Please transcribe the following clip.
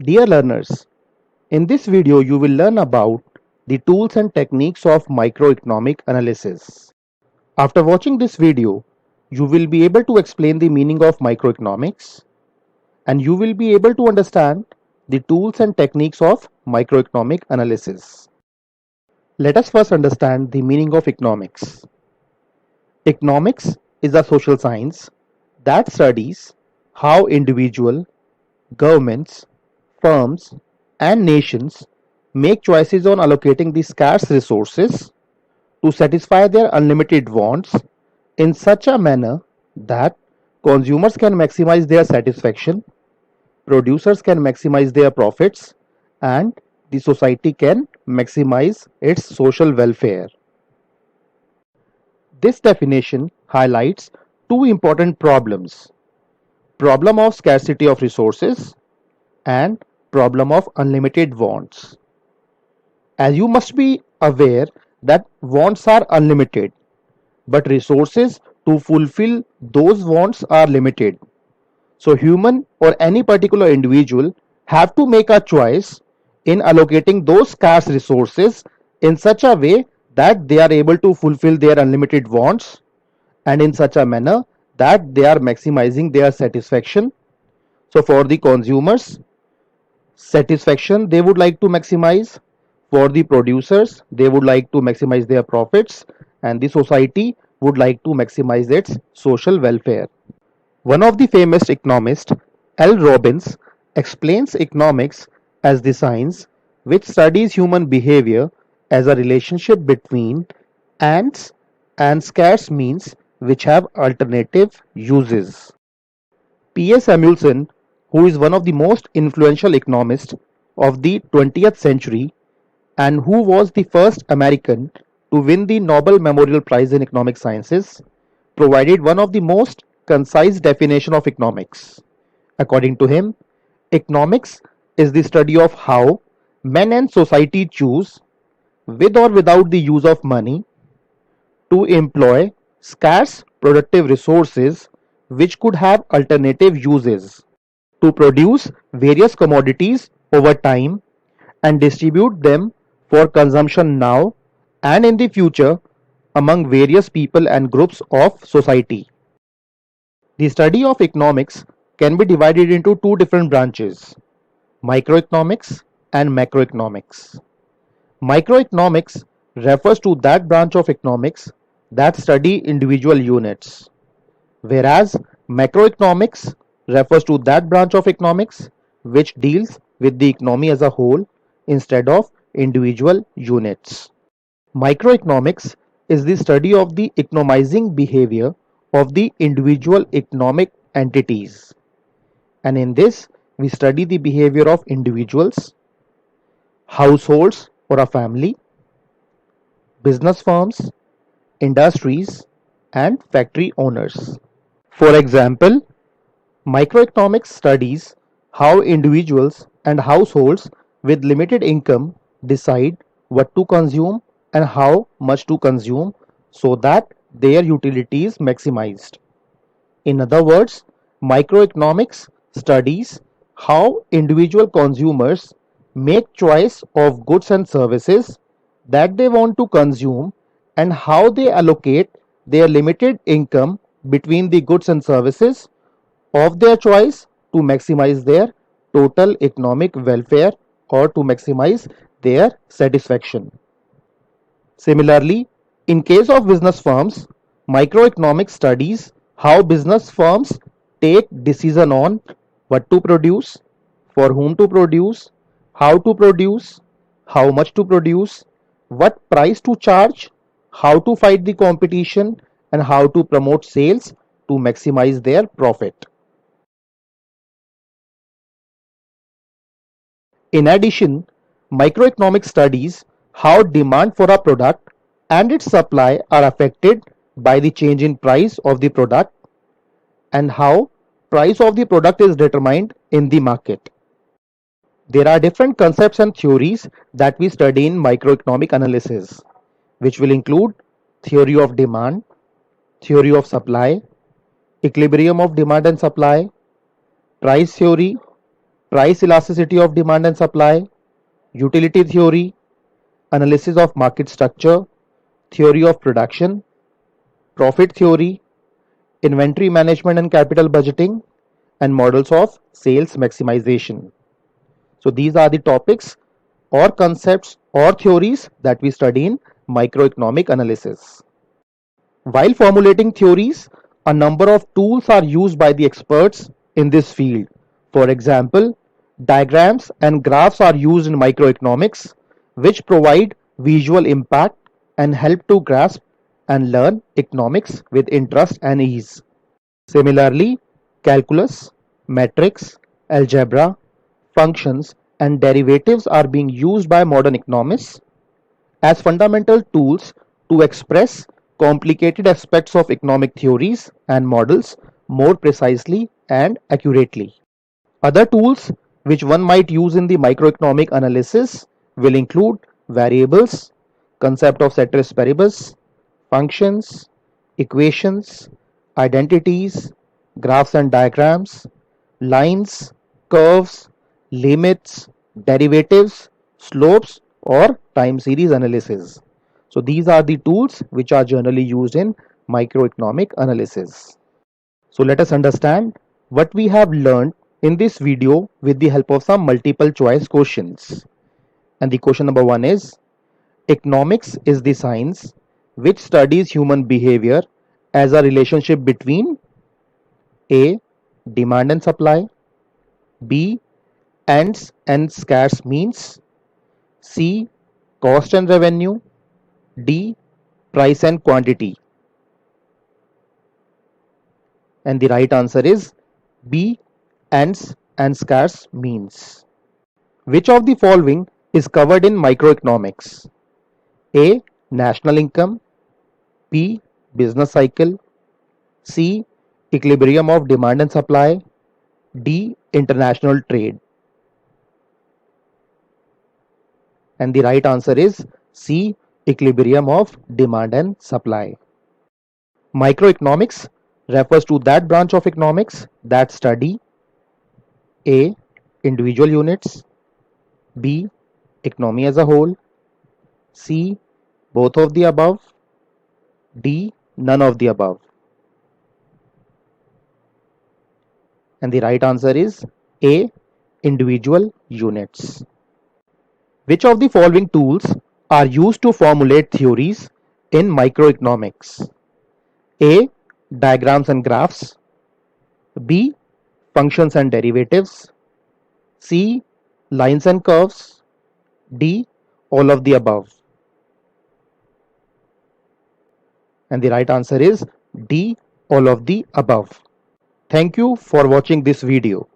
Dear learners, in this video you will learn about the tools and techniques of microeconomic analysis. After watching this video, you will be able to explain the meaning of microeconomics and you will be able to understand the tools and techniques of microeconomic analysis. Let us first understand the meaning of economics. Economics is a social science that studies how individual, governments, firms, and nations make choices on allocating the scarce resources to satisfy their unlimited wants in such a manner that consumers can maximize their satisfaction, producers can maximize their profits, and the society can maximize its social welfare. This definition highlights two important problems: problem of scarcity of resources and problem of unlimited wants. As you must be aware that wants are unlimited, but resources to fulfill those wants are limited. So human or any particular individual have to make a choice in allocating those scarce resources in such a way that they are able to fulfill their unlimited wants and in such a manner that they are maximizing their satisfaction. So for the consumers, satisfaction they would like to maximize, for the producers they would like to maximize their profits, and the society would like to maximize its social welfare. One of the famous economists, L. Robbins, explains economics as the science which studies human behavior as a relationship between ants and scarce means which have alternative uses. P. A. Samuelson, who is one of the most influential economists of the 20th century and who was the first American to win the Nobel Memorial Prize in Economic Sciences, provided one of the most concise definition of economics. According to him, economics is the study of how men and society choose, with or without the use of money, to employ scarce productive resources which could have alternative uses, to produce various commodities over time and distribute them for consumption now and in the future among various people and groups of society. The study of economics can be divided into two different branches: microeconomics and macroeconomics. Microeconomics refers to that branch of economics that study individual units, whereas macroeconomics refers to that branch of economics which deals with the economy as a whole instead of individual units. Microeconomics is the study of the economizing behavior of the individual economic entities, and in this we study the behavior of individuals, households or a family, business firms, industries, and factory owners. For example, microeconomics studies how individuals and households with limited income decide what to consume and how much to consume so that their utility is maximized. In other words, microeconomics studies how individual consumers make choice of goods and services that they want to consume and how they allocate their limited income between the goods and services of their choice to maximize their total economic welfare or to maximize their satisfaction. Similarly, in case of business firms, microeconomics studies how business firms take decision on what to produce, for whom to produce, how much to produce, what price to charge, how to fight the competition, and how to promote sales to maximize their profit. In addition, microeconomics studies how demand for a product and its supply are affected by the change in price of the product and how price of the product is determined in the market. There are different concepts and theories that we study in microeconomic analysis, which will include theory of demand, theory of supply, equilibrium of demand and supply, price theory, price elasticity of demand and supply, utility theory, analysis of market structure, theory of production, profit theory, inventory management and capital budgeting, and models of sales maximization. So these are the topics or concepts or theories that we study in microeconomic analysis. While formulating theories, a number of tools are used by the experts in this field. For example, diagrams and graphs are used in microeconomics, which provide visual impact and help to grasp and learn economics with interest and ease. Similarly, calculus, metrics, algebra, functions, and derivatives are being used by modern economists as fundamental tools to express complicated aspects of economic theories and models more precisely and accurately. Other tools which one might use in the microeconomic analysis will include variables, concept of ceteris paribus, functions, equations, identities, graphs and diagrams, lines, curves, limits, derivatives, slopes, or time series analysis. So these are the tools which are generally used in microeconomic analysis. So let us understand what we have learned in this video with the help of some multiple choice questions. And the question number 1 is, economics is the science which studies human behavior as a relationship between A. Demand and supply, B. Ends and scarce means, C. Cost and revenue, D. Price and quantity. And the right answer is B. Ends and scarce means. Which of the following is covered in microeconomics? A. National income, B. Business cycle, C. Equilibrium of demand and supply, D. International trade. And the right answer is C. Equilibrium of demand and supply. Microeconomics refers to that branch of economics that study A. Individual units, B. Economy as a whole, C. Both of the above, D. None of the above. And the right answer is A. Individual units. Which of the following tools are used to formulate theories in microeconomics? A. Diagrams and graphs, B. Functions and derivatives, C. Lines and curves, D. All of the above. And the right answer is D. All of the above. Thank you for watching this video.